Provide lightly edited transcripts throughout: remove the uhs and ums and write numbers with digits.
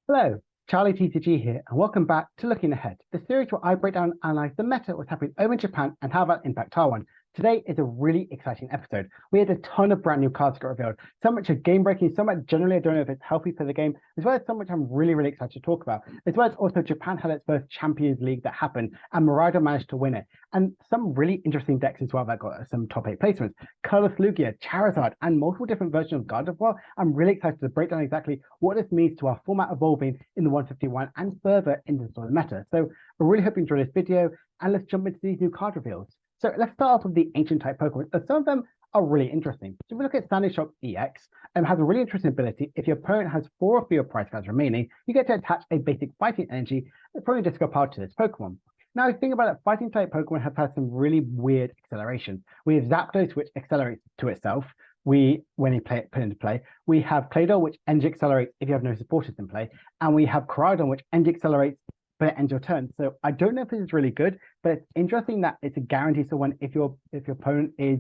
Hello, Charlie TCG here, and welcome back to Looking Ahead, the series where I break down and analyze the meta, what's happening over in Japan, and how that impact Taiwan. Today is a really exciting episode. We had a ton of brand new cards get revealed, some which are game breaking, some which generally I don't know if it's healthy for the game, as well as some which I'm really excited to talk about. As well as also Japan had its first Champions League that happened, and Miraidon managed to win it. And some really interesting decks as well that got some top 8 placements. Colorless Lugia, Charizard, and multiple different versions of Gardevior. I'm really excited to break down exactly what this means to our format evolving in the 151 and further into the meta. So I really hope you enjoy this video, and let's jump into these new card reveals. So let's start off with the ancient type Pokemon. Some of them are really interesting. So if we look at Standing Shock EX, it has a really interesting ability. If your opponent has 4 of your prize cards remaining, you get to attach a basic fighting energy from your discard pile to this Pokemon. Now, if you think about it, fighting type Pokemon have had some really weird accelerations. We have Zapdos, which accelerates to itself. When you put it into play, we have Claydol, which energy accelerates if you have no supporters in play, and we have Miraidon, which energy accelerates but it ends your turn. So I don't know if this is really good, but it's interesting that it's a guarantee. So if your opponent is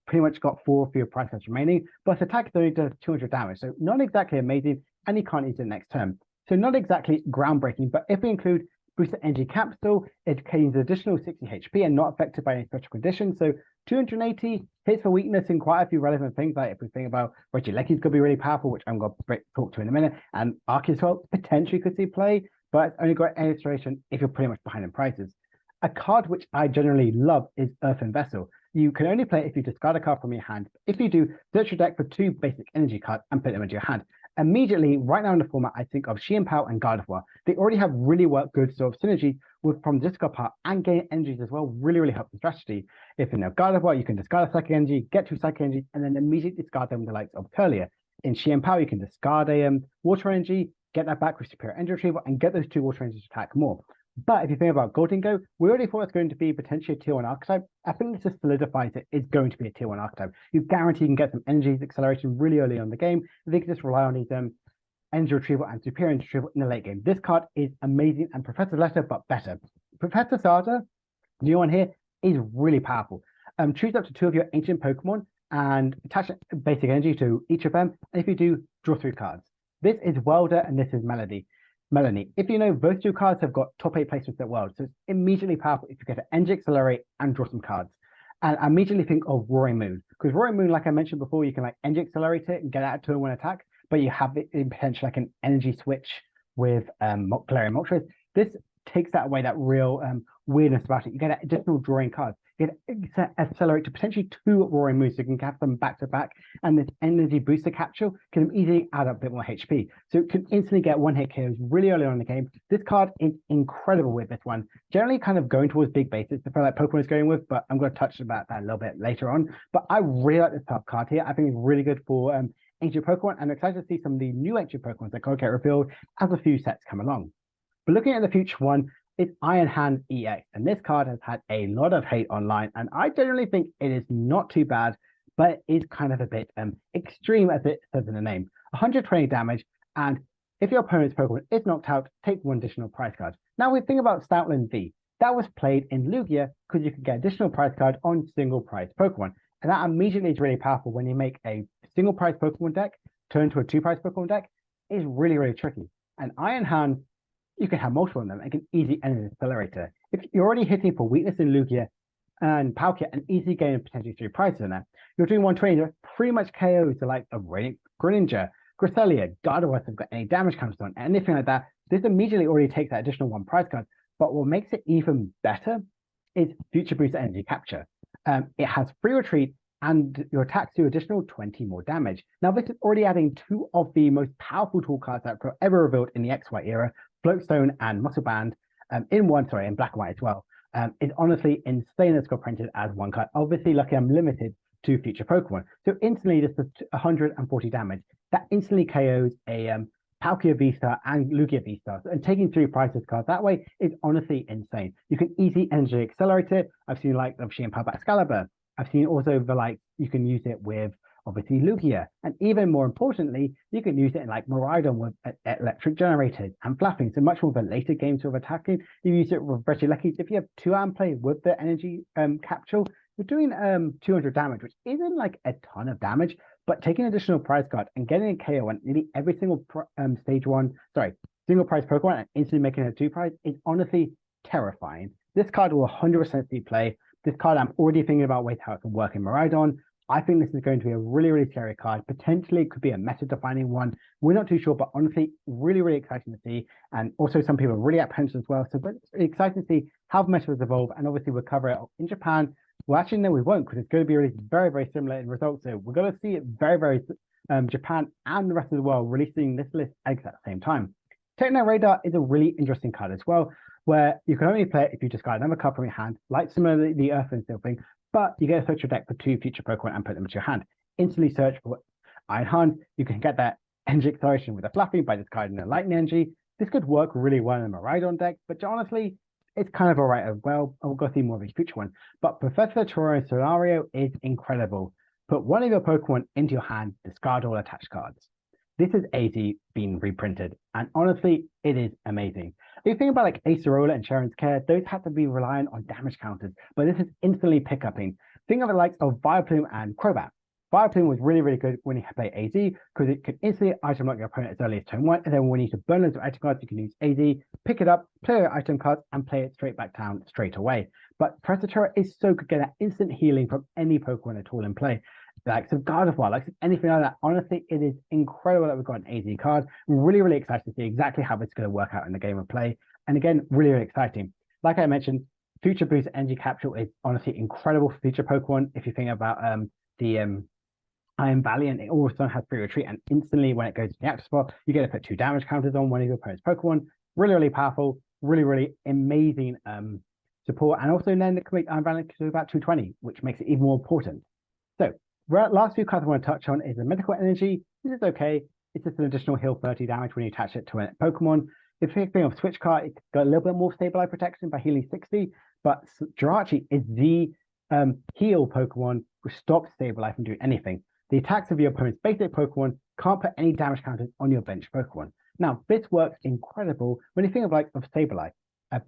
pretty much got 4 of your prize cards remaining, but attack only does 200 damage. So not exactly amazing, and you can't use it next turn. So not exactly groundbreaking, but if we include Boosted Energy Capsule, it gains additional 60 HP and not affected by any special conditions. So 280 hits for weakness in quite a few relevant things. Like if we think about Regieleki's could be really powerful, which I'm going to talk to in a minute, and Arceus potentially could see play, but it's only got illustration if you're pretty much behind in prices. A card which I generally love is Earthen Vessel. You can only play it if you discard a card from your hand. If you do, search your deck for 2 basic energy cards and put them into your hand. Immediately, right now in the format, I think of Chien-Pao and Gardevoir. They already have really good sort of synergy from the discard part and gain energies as well. Really help the strategy. If you know Gardevoir, you can discard a psychic energy, get 2 psychic energies, and then immediately discard them with the likes of Curlier. In Chien-Pao, you can discard a water energy, get that back with superior energy retrieval, and get those 2 water energies to attack more. But if you think about Go, we already thought it's going to be potentially a tier 1 archetype. I think this just solidifies it. It's going to be a tier 1 archetype. You guarantee you can get some energies acceleration really early on the game. They can just rely on these energy retrieval and superior energy retrieval in the late game. This card is amazing, and Professor Letter, but better. Professor Sada, new one here, is really powerful. Choose up to 2 of your ancient Pokemon and attach basic energy to each of them. And if you do, draw 3 cards. This is Welder and this is Melanie. If you know, those 2 cards have got top 8 placements at World, so it's immediately powerful if you get to energy accelerate and draw some cards. And I immediately think of Roaring Moon, because Roaring Moon, like I mentioned before, you can like energy accelerate it and get out of turn 1 attack, but you have it in potential like an energy switch with Galarian Moltres. This takes that away, that real weirdness about it. You get additional drawing cards. You get accelerate to potentially 2 Roaring Moons, so you can have them back to back, and this energy booster capsule can easily add up a bit more HP. So it can instantly get 1-hit KOs really early on in the game. This card is incredible with this one. Generally kind of going towards big bases, I feel like Pokemon is going with, but I'm going to touch about that a little bit later on. But I really like this top card here. I think it's really good for ancient Pokemon, and I'm excited to see some of the new ancient Pokemon that could get revealed as a few sets come along. But looking at the future one, it's Iron Hand EX, and this card has had a lot of hate online, and I generally think it is not too bad, but it is kind of a bit extreme, as it says in the name. 120 damage, and if your opponent's Pokemon is knocked out, take 1 additional prize card. Now we think about Stoutland V. That was played in Lugia because you could get additional prize card on single prize Pokemon, and that immediately is really powerful when you make a single prize Pokemon deck turn to a 2 prize Pokemon deck. Is really tricky. And Iron Hand, you can have multiple of them and can easily end an accelerator. If you're already hitting for weakness in Lugia and Palkia and easily gain potentially 3 prizes in there, you're doing 120, that pretty much KOs the likes of Greninja, Cresselia, Gardevoir have got any damage comes on, anything like that. This immediately already takes that additional 1 prize card. But what makes it even better is Future Booster Energy Capture. It has free retreat, and your attacks do additional 20 more damage. Now, this is already adding 2 of the most powerful tool cards that were ever revealed in the XY era, Floatstone and Muscle Band, in black and white as well. It's honestly insane it's got printed as 1 card. Obviously, lucky I'm limited to future Pokemon. So instantly, this is 140 damage. That instantly KOs a Palkia V-Star and Lugia V-Star. And taking 3 prizes cards that way is honestly insane. You can easily energy accelerate it. I've seen like of Chien-Pao Excalibur. I've seen also you can use it with obviously Lugia, and even more importantly, you can use it in like Miraidon with electric generators and flapping. So much more of a later game sort of attacking. You use it with Regieleki's. If you have 2-arm play with the energy capsule, you're doing 200 damage, which isn't like a ton of damage, but taking additional prize card and getting a KO on nearly every single single prize Pokemon and instantly making it a 2 prize is honestly terrifying. This card will 100% see play. This card, I'm already thinking about ways how it can work in Miraidon. I think this is going to be a really, really scary card. Potentially, it could be a meta-defining one. We're not too sure, but honestly, really, really exciting to see. And also, some people are really apprehensive as well. So, but it's exciting to see how the meta has evolved. And obviously, we'll cover it in Japan. Well, actually, no, we won't, because it's going to be really very, very similar in results. So we're going to see it very, very Japan and the rest of the world releasing this list at the same time. Techno Radar is a really interesting card as well, where you can only play it if you discard another card from your hand, like similarly the Earth and Steel thing, but you get to search your deck for 2 future Pokemon and put them into your hand. Instantly search for Iron Hand. You can get that energy acceleration with a Flappy by discarding a Lightning Energy. This could work really well in a Miraidon deck, but honestly, it's kind of alright as well. I'll go see more of his future one. But Professor Toro's scenario is incredible. Put one of your Pokemon into your hand, discard all attached cards. This is AZ being reprinted, and honestly, it is amazing. If you think about like Acerola and Sharon's Care, those have to be reliant on damage counters, but this is instantly pick-upping. Think of the likes of Vileplume and Crobat. Vileplume was really, really good when you play AZ, because it could instantly item lock your opponent as early as turn 1, and then when you need to burn those item cards, you can use AZ, pick it up, play your item cards, and play it straight back down straight away. But Professor Toro is so good, get that instant healing from any Pokemon at all in play. Like some Gardevoir, like anything like that. Honestly, it is incredible that we've got an AZ card. I'm really, really excited to see exactly how it's going to work out in the game of play. And again, really, really exciting. Like I mentioned, Future Boost Energy Capsule is honestly incredible for future Pokemon. If you think about the Iron Valiant, it also has free retreat, and instantly when it goes to the active spot, you get to put 2 damage counters on one of your opponent's Pokemon. Really, really powerful, really, really amazing support. And also then it can make Iron Valiant to about 220, which makes it even more important. So last few cards I want to touch on is the Mythical Energy. This is okay. It's just an additional heal 30 damage when you attach it to a Pokemon. If you're thinking of Switch card, it's got a little bit more stabilize protection by healing 60, but Jirachi is the heal Pokemon which stops stabilize from doing anything. The attacks of your opponent's basic Pokemon can't put any damage counters on your bench Pokemon. Now, this works incredible when you think of like of stabilize.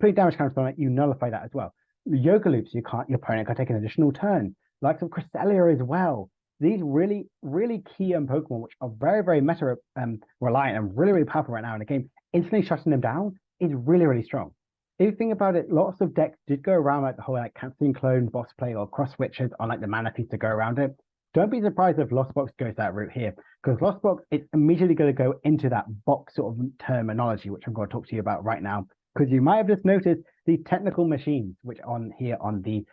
Putting damage counters on it, you nullify that as well. Yoga Loops, your opponent can take an additional turn. Like some Cresselia as well. These really, really key Pokemon, which are very, very meta reliant and really, really powerful right now in the game, instantly shutting them down is really, really strong. If you think about it, lots of decks did go around like the whole like canceling clone, boss play, or cross switches on like the mana piece to go around it. Don't be surprised if Lost Box goes that route here, because Lost Box is immediately going to go into that box sort of terminology, which I'm going to talk to you about right now. Because you might have just noticed the technical machines, which on here on the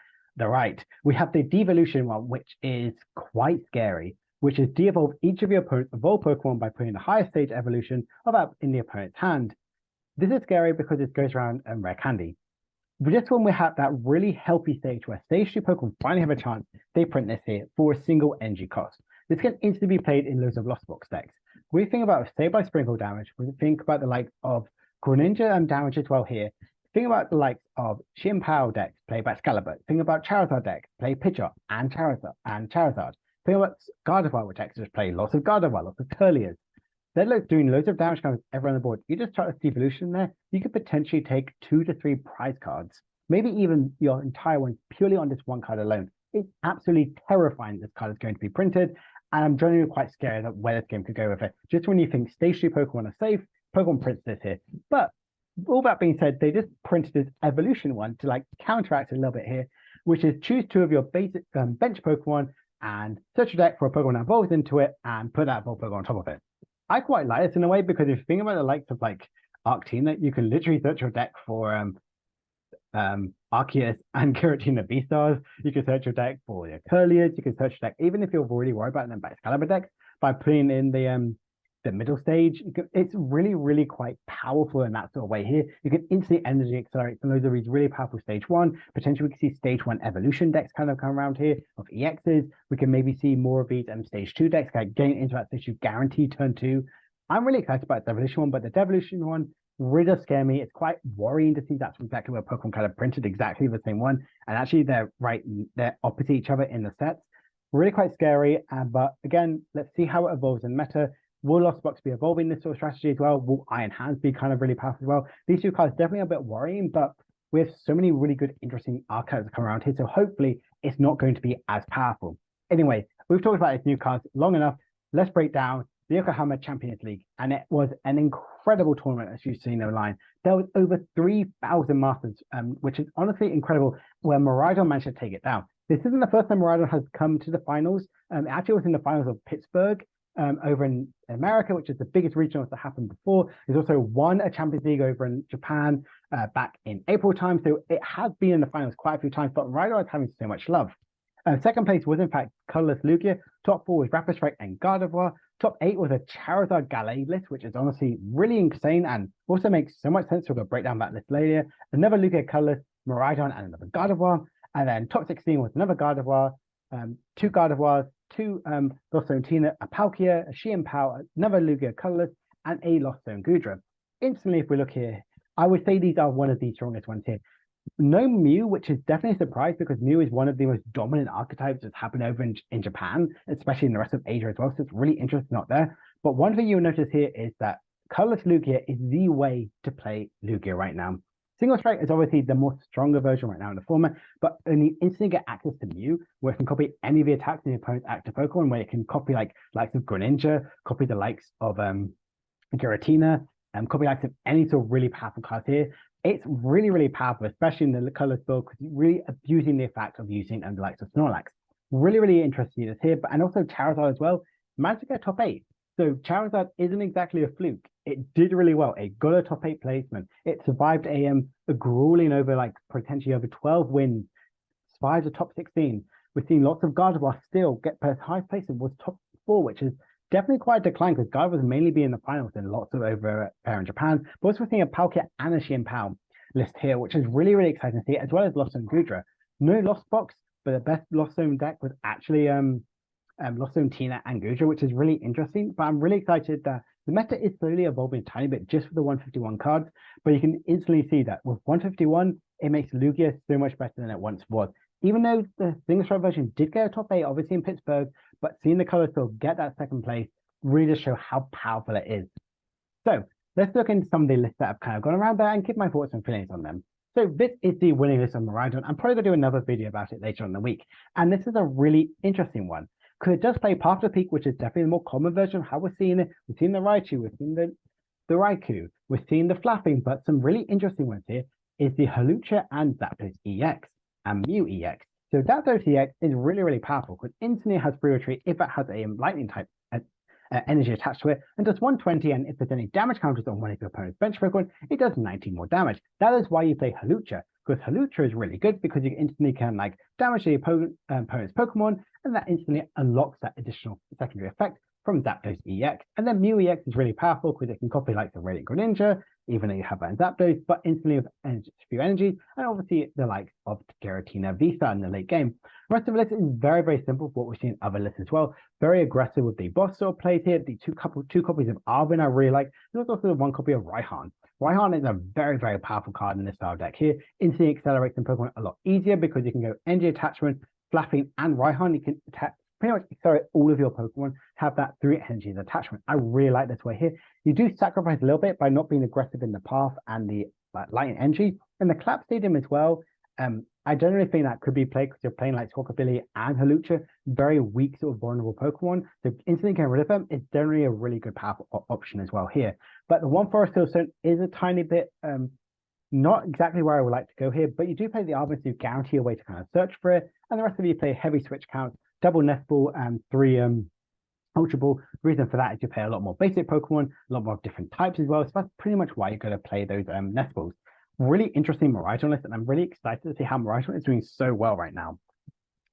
right, we have the devolution one, which is quite scary, which is de-evolve each of your opponent's evolved Pokemon by putting the highest stage evolution of that in the opponent's hand. This is scary because it goes around rare candy. But just when we have that really healthy stage where stage 2 Pokemon finally have a chance, they print this here for a single energy cost. This can instantly be played in loads of Lost Box decks. When we think about Stabilize Sprinkle damage, we think about the likes of Greninja damage as well here. Think about the likes of Chien-Pao decks played by Excalibur. Think about Charizard deck, play Pidgeot and Charizard. Think about Gardevoir decks just play lots of Gardevoir, lots of Turlias. They're doing loads of damage counters everywhere on the board. You just try this devolution there, you could potentially take 2 to 3 prize cards, maybe even your entire one purely on this one card alone. It's absolutely terrifying this card is going to be printed, and I'm genuinely quite scared of where this game could go with it. Just when you think stage 2 Pokemon are safe, Pokemon prints this here. But all that being said, they just printed this evolution one to like counteract a little bit here, which is choose 2 of your basic bench Pokemon and search your deck for a Pokemon that evolves into it and put that evolved Pokemon on top of it. I quite like this in a way, because if you think about the likes of like Arctina, you can literally search your deck for Arceus and Giratina V-Stars. You can search your deck for your Curliers. You can search your deck, even if you're really worried about them by Excalibur decks, by putting in the middle stage. It's really, really quite powerful in that sort of way here. You can instantly energy accelerate some of these really powerful stage 1. Potentially we can see stage 1 evolution decks kind of come around here of EXs. We can maybe see more of these stage 2 decks kind of getting into that stage 2 guaranteed turn 2. I'm really excited about the evolution one, but the devolution one really does scare me. It's quite worrying to see that's exactly where Pokemon kind of printed exactly the same one, and actually they're opposite each other in the sets. Really quite scary, but again, let's see how it evolves in meta. Will Lost Box be evolving this sort of strategy as well? Will Iron Hands be kind of really powerful as well? These 2 cards definitely a bit worrying, but we have so many really good, interesting archives that come around here, so hopefully it's not going to be as powerful. Anyway, we've talked about these new cards long enough. Let's break down the Yokohama Champions League, and it was an incredible tournament, as you've seen online. There was over 3,000 masters, which is honestly incredible, where Miraidon managed to take it down. This isn't the first time Miraidon has come to the finals. It actually was in the finals of Pittsburgh over in America, which is the biggest regionals that happened before. He's also won a Champions League over in Japan back in April time. So it has been in the finals quite a few times, but Miraidon is having so much love. Second place was, in fact, Colorless Lugia. Top 4 was Rapid Strike and Gardevior. Top 8 was a Zard Gallade list, which is honestly really insane and also makes so much sense. We'll break down that list later. Another Lugia Colorless, Miraidon, and another Gardevior. And then top 16 was another Gardevior, 2 Gardeviors, 2 Lost Zone Tina, a Palkia, a Chien-Pao, another Lugia Colorless, and a Lost Zone Gudra. Instantly, if we look here, I would say these are one of the strongest ones here. No Mew, which is definitely a surprise because Mew is one of the most dominant archetypes that's happened over in Japan, especially in the rest of Asia as well. So it's really interesting not there. But one thing you'll notice here is that Colorless Lugia is the way to play Lugia right now. Single Strike is obviously the more stronger version right now in the format, but only instantly get access to Mew, where it can copy any of the attacks in the opponent's active Pokemon, where it can copy likes of Greninja, copy the likes of Giratina, copy likes of any sort of really powerful cards here. It's really, really powerful, especially in the colorless build, because you're really abusing the effect of using the likes of Snorlax. Really, really interesting this here, and also Charizard as well. Managed to get top 8. So Charizard isn't exactly a fluke. It did really well. It got a top 8 placement. It survived a grueling over potentially over 12 wins, survived the top 16. We've seen lots of Gardevoir still get first highest place and was top 4, which is definitely quite a decline because Gardevoir was mainly be in the finals in lots of over in Japan. But also we're seeing a Palkia and a Chien-Pao list here, which is really, really exciting to see, as well as Lost Zone Gudra. No Lost Box, but the best Lost Zone deck was actually Lost Zone Tina and Gudra, which is really interesting. But I'm really excited that the meta is slowly evolving a tiny bit just for the 151 cards, but you can instantly see that with 151, it makes Lugia so much better than it once was. Even though the single strike version did get a top 8, obviously in Pittsburgh, but seeing the color still get that second place really does show how powerful it is. So let's look into some of the lists that have kind of gone around there and give my thoughts and feelings on them. So this is the winning list on Miraidon. I'm probably going to do another video about it later on in the week. And this is a really interesting one, because it does play Path to Peak, which is definitely the more common version of how we're seeing it. We've seen the Raichu, we've seen the Raikou, we've seen the Flapping, but some really interesting ones here is the Hawlucha and Zapdos EX and Mew EX. So Zapdos EX is really, really powerful because instantly has free retreat if it has a lightning type energy attached to it, and does 120, and if there's any damage counters on one of your opponent's bench Pokemon, it does 19 more damage. That is why you play Hawlucha, because Hawlucha is really good because you instantly can damage the opponent's Pokemon, and that instantly unlocks that additional secondary effect from Zapdos EX. And then Mew EX is really powerful because it can copy the Radiant Greninja, even though you have that in Zapdos, but instantly with a few energies, and obviously the likes of Giratina Visa in the late game. The rest of the list is very, very simple for what we've seen in other lists as well. Very aggressive with the boss sort of plays here. The two copies of Arvin I really like. There's also the one copy of Raihan. Raihan is a very, very powerful card in this style deck here. Instantly accelerates in Pokemon a lot easier because you can go energy attachment, Flapping, and Raihan. You can attack pretty much accelerate all of your Pokemon, have that 3 energies attachment. I really like this way here. You do sacrifice a little bit by not being aggressive in the path and the light energy. And the Clap Stadium as well, I generally think that could be played because you're playing like Squawkabilly and Hawlucha, very weak sort of vulnerable Pokemon. So instantly getting rid of them is generally a really good powerful option as well here. But the One Forest Hill Stone is a tiny bit not exactly where I would like to go here, but you do play the Arvin to guarantee a way to kind of search for it. And the rest of you play heavy switch count, double Nest Ball, and 3 Ultra Ball. The reason for that is you play a lot more basic Pokemon, a lot more different types as well. So that's pretty much why you're going to play those Nest Balls. Really interesting Miraidon list, and I'm really excited to see how Miraidon is doing so well right now.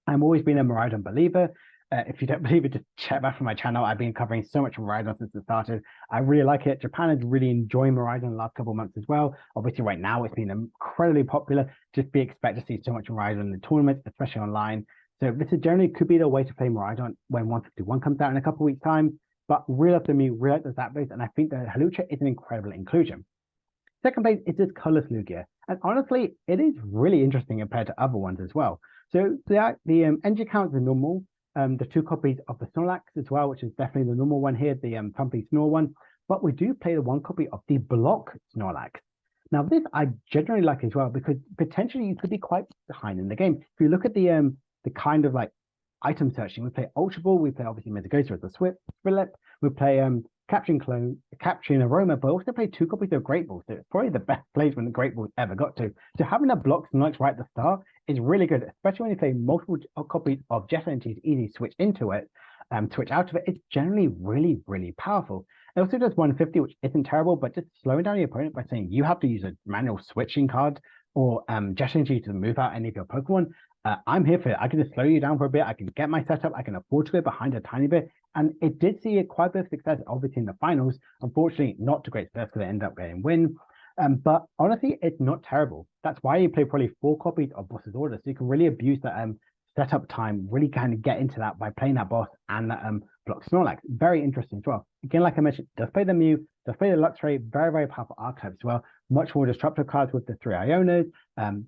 I've always been a Miraidon believer. If you don't believe it, just check back from my channel. I've been covering so much Miraidon since it started. I really like it. Japan is really enjoying Miraidon the last couple of months as well. Obviously, right now it's been incredibly popular. Just be expected to see so much Miraidon in the tournaments, especially online. So this is generally could be the way to play Miraidon when 151 comes out in a couple of weeks' time. But really love the Mew, really like the Zapdos, and I think that Hawlucha is an incredible inclusion. Second place is this Colorless Lugia, and honestly, it is really interesting compared to other ones as well. So the energy count is normal. The 2 copies of the Snorlax as well, which is definitely the normal one here, the Pumpy Snore one. But we do play the 1 copy of the Block Snorlax. Now this I generally like as well because potentially you could be quite behind in the game. If you look at the kind of item searching. We play Ultra Ball, we play obviously Metagosa as a Swillip, we play Capturing Aroma, but also play 2 copies of Great Ball. So it's probably the best place when the Great Ball ever got to. So having a block Snorlax right at the start is really good, especially when you play multiple copies of Jet Energy. It's easy to switch into it, switch out of it. It's generally really, really powerful. It also does 150, which isn't terrible, but just slowing down your opponent by saying you have to use a manual switching card or Jet Energy to move out any of your Pokemon. I'm here for it. I can just slow you down for a bit. I can get my setup. I can afford to go behind a tiny bit. And it did see quite a bit of success, obviously, in the finals. Unfortunately, not to great success because they ended up getting win. But honestly, it's not terrible. That's why you play probably 4 copies of Boss's Order. So you can really abuse that setup time, really kind of get into that by playing that boss and that block Snorlax. Very interesting as well. Again, like I mentioned, does play the Mew, does play the Luxray, very, very powerful archetype as well. Much more disruptive cards with the 3 Ionas,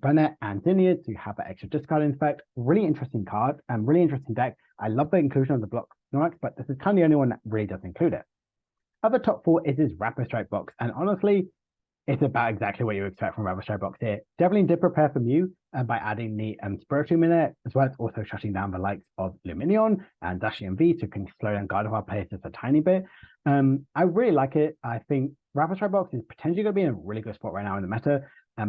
Burnett, and Zinnias, so you have that extra discarding effect. Really interesting card and really interesting deck. I love the inclusion of the block Snorlax, but this is kind of the only one that really does include it. Other top 4 is his Rapid Strike box, and honestly, it's about exactly what you expect from Rapid Strike box here. Definitely did prepare for Mew by adding the Spiritomb in it, as well as also shutting down the likes of Lumineon and Dashi V to can slow down Gardevoir players just a tiny bit. I really like it. I think Rapid Strike box is potentially going to be in a really good spot right now in the meta,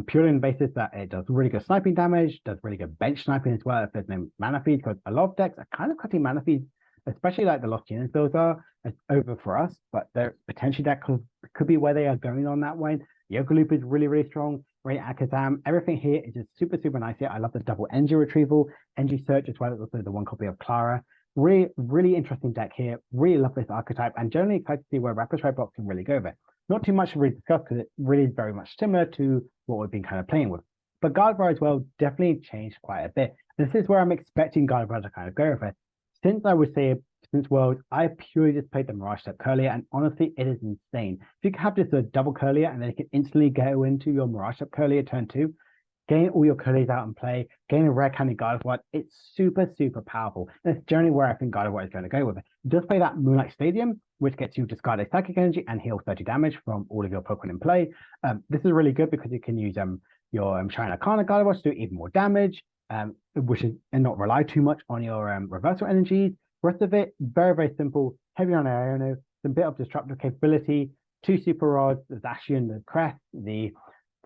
purely on the basis that it does really good sniping damage, does really good bench sniping as well if there's no mana feed, because a lot of decks are kind of cutting mana feeds, especially like the Lost Genes builds are, over for us, but they're potentially that could be where they are going on that way. Yokoloop is really, really strong. Great Akazam. Everything here is just super, super nice here. I love the double Engie retrieval, Engie search, as well as also the 1 copy of Clara. Really, really interesting deck here. Really love this archetype and generally excited to see where Rapid Strike box can really go with. Not too much to really discuss because it really is very much similar to what we've been kind of playing with. But Gardevoir as well definitely changed quite a bit. And this is where I'm expecting Gardevoir to kind of go with it. Since I would say since Worlds, I purely just played the Mirage Step Curlier, and honestly, it is insane. If you can have just a double Curlier and then you can instantly go into your Mirage Step Curlier turn 2, gain all your Curliers out and play, gain a rare candy Gardevoir, it's super, super powerful. And it's generally where I think Gardevoir is going to go with it. It does play that Moonlight Stadium, which gets you discard a Psychic Energy and heal 30 damage from all of your Pokemon in play. This is really good because you can use your Shine Arcana Gardevoir to do even more damage, which is and not rely too much on your reversal energies. Rest of it, very, very simple, heavy on Iono, some bit of disruptive capability, 2 Super Rods, the Zacian, the Crest, the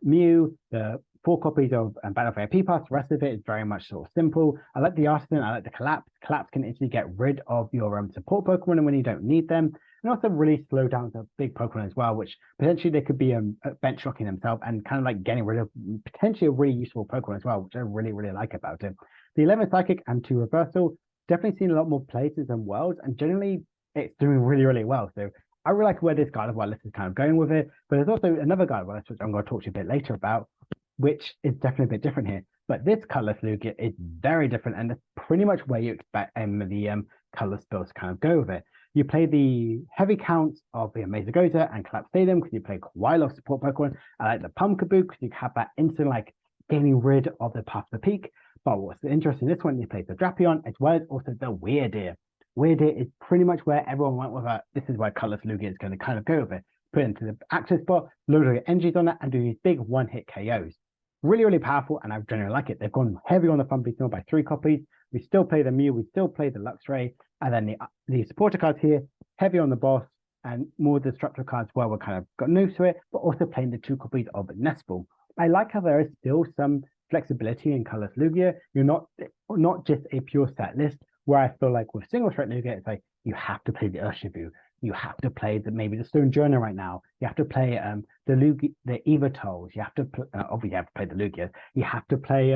Mew, the 4 copies of Battlefield P-Pass. The rest of it is very much sort of simple. I like the Artisan, I like the Collapse. Collapse can instantly get rid of your support Pokemon and when you don't need them. And also really slow down the big Pokemon as well, which potentially they could be bench locking themselves and kind of like getting rid of potentially a really useful Pokemon as well, which I really, really like about it. The 11 Psychic and 2 Reversal, definitely seen a lot more places and worlds, and generally it's doing really, really well. So I really like where this Gardevoir list is kind of going with it. But there's also another Gardevoir list, which I'm going to talk to you a bit later about, which is definitely a bit different here. But this Colorless Lugia is very different, and it's pretty much where you expect the Colorless builds to kind of go with it. You play the heavy counts of the Metagosa and Collapse Stadium because you play quite a lot of support Pokemon. I like the Pumpkaboo because you have that instant like getting rid of the Path to Peak. But what's interesting, this one you play the Drapion as well as also the Weirdeer. Weirdeer is pretty much where everyone went with it. This is where Colorless Lugia is going to kind of go with it. Put it into the active spot, load all your energies on it, and do these big one-hit KOs. Really, really powerful, and I generally like it. They've gone heavy on the Thumpy Snow by 3 copies. We still play the Mew, we still play the Luxray, and then the supporter cards here, heavy on the boss, and more destructive cards where we're kind of got new to it, but also playing the 2 copies of Nestball. I like how there is still some flexibility in Colorless Lugia. You're not just a pure set list, where I feel like with single threat Lugia, it's like you have to play the Urshifu, you have to play maybe the Stone Journey right now, you have to play the Evatolls, you have to obviously you have to play the Lugias, you have to play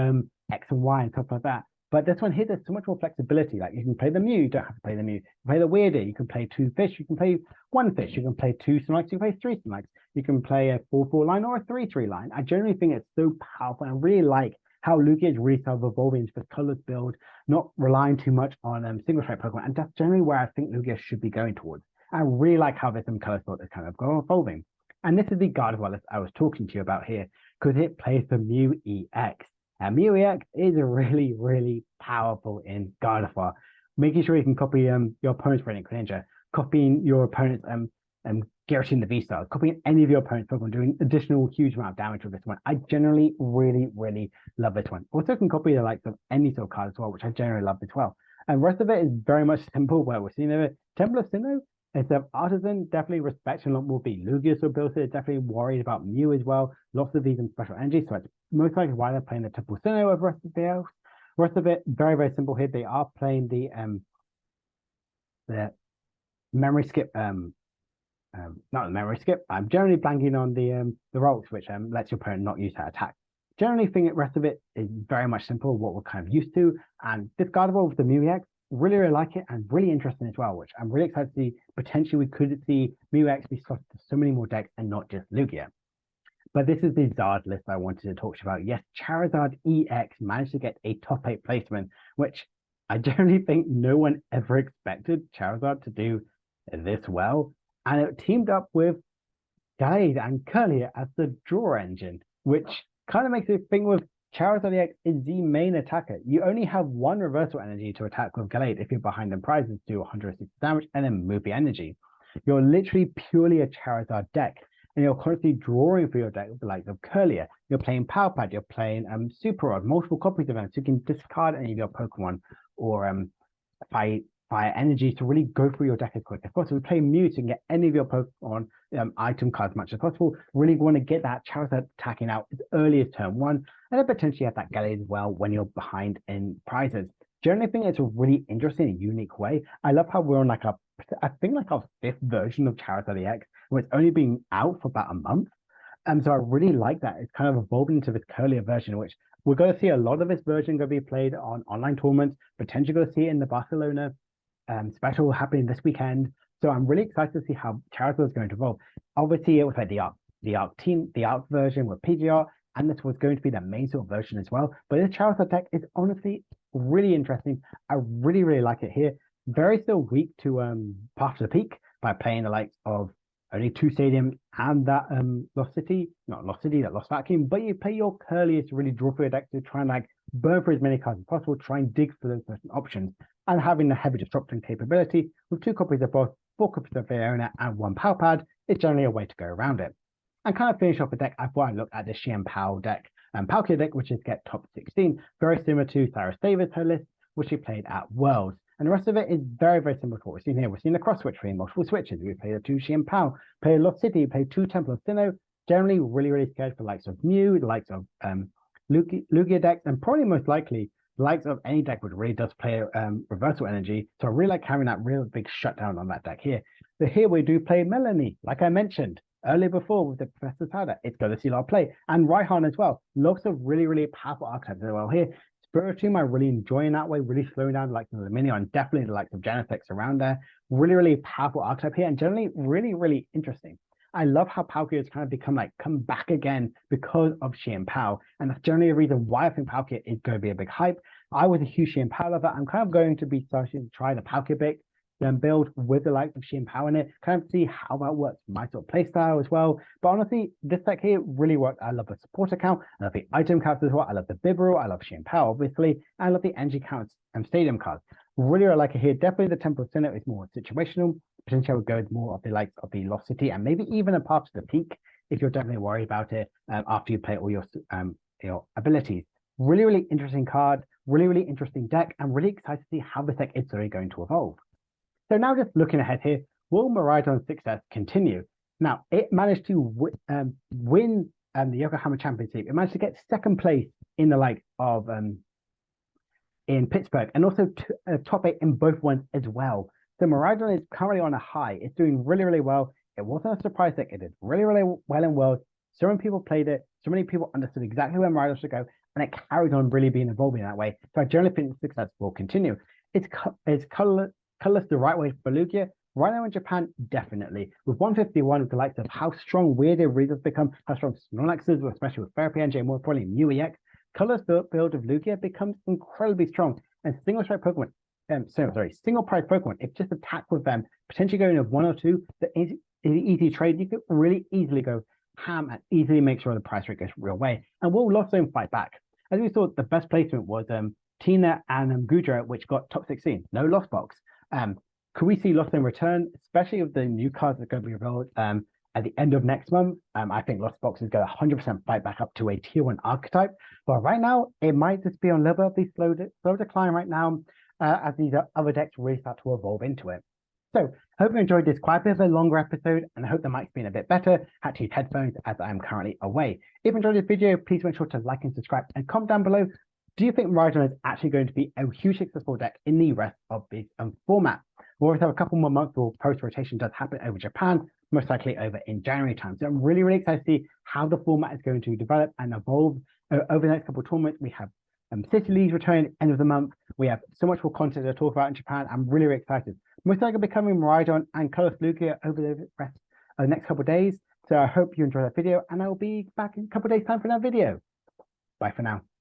X and Y and stuff like that. But this one here, there's so much more flexibility. Like you can play the Mew, you don't have to play the Mew. You can play the Weirder, you can play 2 fish, you can play 1 fish, you can play 2 Snorlax, you can play 3 Snorlax, you can play a 4-4 line or a 3-3 line. I generally think it's so powerful, and I really like how Lugia is really sort of evolving into this colorless build, not relying too much on single threat Pokemon, and that's generally where I think Lugia should be going towards. I really like how this color build is kind of evolving. And this is the Gardevoir list I was talking to you about here, because it plays the Mew EX. And Mew EX is really, really powerful in Gardevoir, making sure you can copy your opponent's Radiant Greninja, copying your opponent's Giratina the V-Stars, copying any of your opponent's Pokemon, doing additional huge amount of damage with this one. I generally really, really love this one. Also can copy the likes of any sort of card as well, which I generally love as well. And the rest of it is very much simple. Where we're seeing it, Temple of Sinnoh, instead of Artisan, definitely respecting a lot more be Lugia, so built it, definitely worried about Mew as well. Lots of these in special energy, so it's most likely why they're playing the Temple of Sinnoh over the rest of the else. The rest of it, very, very simple here. They are playing the memory skip, not the memory skip. I'm generally blanking on the rolls, which lets your opponent not use that attack. Generally, think the rest of it is very much simple, what we're kind of used to. And this Gardevior with the Mew EX, really, really like it and really interesting as well, which I'm really excited to see. Potentially, we could see Mew EX be slotted to so many more decks and not just Lugia. But this is the Zard list I wanted to talk about. Yes, Charizard EX managed to get a top 8 placement, which I generally think no one ever expected Charizard to do this well. And it teamed up with Gallade and Curlier as the draw engine, which kind of makes it think with Charizard EX is the main attacker. You only have one reversal energy to attack with Gallade if you're behind in prizes, do 160 damage, and then move the energy. You're literally purely a Charizard deck, and you're constantly drawing for your deck with the likes of Curlier. You're playing Power Pad, you're playing Super Rod, multiple copies of them, so you can discard any of your Pokemon or fire energy to really go through your deck as quick as possible. Play Mew to get any of your Pokemon item cards as much as possible. Really want to get that Charizard attacking out as early as turn 1, and then potentially have that Gallade as well when you're behind in prizes. Generally, I think it's a really interesting and unique way. I love how we're on like I think like our 5th version of Charizard EX, where it's only been out for about a month. So I really like that. It's kind of evolving into this Curlier version, which we're going to see a lot of this version going to be played on online tournaments, potentially going to see it in the Barcelona special happening this weekend. So I'm really excited to see how Charizard is going to evolve. Obviously, it was like the ARC version with PGR, and this was going to be the main sort of version as well. But this Charizard deck is honestly really interesting. I really, really like it here. Very still weak to Path to the Peak by playing the likes of only 2 stadiums and that that Lost Vacuum, but you play your Curlier to really draw for your deck to try and like burn for as many cards as possible, try and dig for those certain options. And having the heavy disruption capability with 2 copies of both, 4 copies of Fiona, and 1 Power Pad is generally a way to go around it. And kind of finish off the deck, I thought I'd look at the Chien-Pao deck, Palkia deck, which is get top 16, very similar to Cyrus Davis, her list, which she played at Worlds. And the rest of it is very, very similar to what we've seen here. We've seen the cross switch between multiple switches. We played the 2 Chien-Pao, played Lost City, played 2 Temple of Sinnoh, generally really, really scared for the likes of Mew, the likes of Lugia decks, and probably most likely the likes of any deck which really does play reversal energy. So I really like having that real big shutdown on that deck here. So here we do play Melanie, like I mentioned earlier before with the Professor Powder. It's going to see a lot of play. And Raihan as well. Lots of really, really powerful archetypes as well here. Spiritomb, I really enjoying that way, really slowing down the likes of the Minion, definitely the likes of Genethix around there. Really, really powerful archetype here, and generally really, really interesting. I love how Palkia has kind of come back again because of Chien-Pao, and that's generally a reason why I think Palkia is going to be a big hype. I was a huge Chien-Pao lover. I'm kind of going to be starting to try the Palkia pick, then build with the likes of Chien-Pao in it, kind of see how that works, my sort of play style as well. But honestly, this deck here really worked. I love the support account, I love the item cards as well, I love the Bibarel, I love Chien-Pao, obviously, and I love the energy counts and stadium cards. Really, I like it here. Definitely the Temple of Sinnoh is more situational. Potentially I would go with more of the likes of the Lost City and maybe even a Path to the Peak if you're definitely worried about it after you play all your abilities. Really, really interesting card, really, really interesting deck, and really excited to see how this deck is really going to evolve. So now just looking ahead here, will Miraidon's success continue? Now, it managed to win the Yokohama Championship. It managed to get 2nd place in the likes of in Pittsburgh, and also top 8 in both ones as well. So Miraidon is currently on a high. It's doing really, really well. It wasn't a surprise deck. It did really, really well in Worlds. So many people played it. So many people understood exactly where Miraidon should go, and it carried on really being evolving that way. So I generally think the success will continue. It's colorless the right way for Lugia. Right now in Japan, definitely. With 151, with the likes of how strong Weirdo Readers become, how strong Snorlaxes, especially with Therapy NJ, more probably Mew EX, colorless build of Lugia becomes incredibly strong. And single prize Pokemon, if just attack with them, potentially going with 1 or 2, the easy trade, you could really easily go ham and easily make sure the price rate goes real way. And will Lost Zone fight back? As we saw, the best placement was Tina and Gudra, which got top 16, no Lost Box. Could we see Lost Zone return, especially with the new cards that are going to be revealed at the end of next month? I think Lost Box is going to 100% fight back up to a tier 1 archetype. But right now, it might just be on a little bit of the slow decline right now. as these other decks really start to evolve into it. So, hope you enjoyed this quite a bit of a longer episode, and I hope the mic's been a bit better. Had to use headphones as I am currently away. If you enjoyed this video, please make sure to like and subscribe and comment down below. Do you think Miraidon is actually going to be a hugely successful deck in the rest of this format? We'll always have a couple more months before post-rotation does happen over Japan, most likely over in January time. So I'm really, really excited to see how the format is going to develop and evolve over the next couple of tournaments. We have City Leagues returning end of the month. We have so much more content to talk about in Japan. I'm really, really excited. Most likely becoming Miraidon and Colorless Lugia over the rest of the next couple of days. So I hope you enjoyed that video, and I'll be back in a couple of days' time for another video. Bye for now.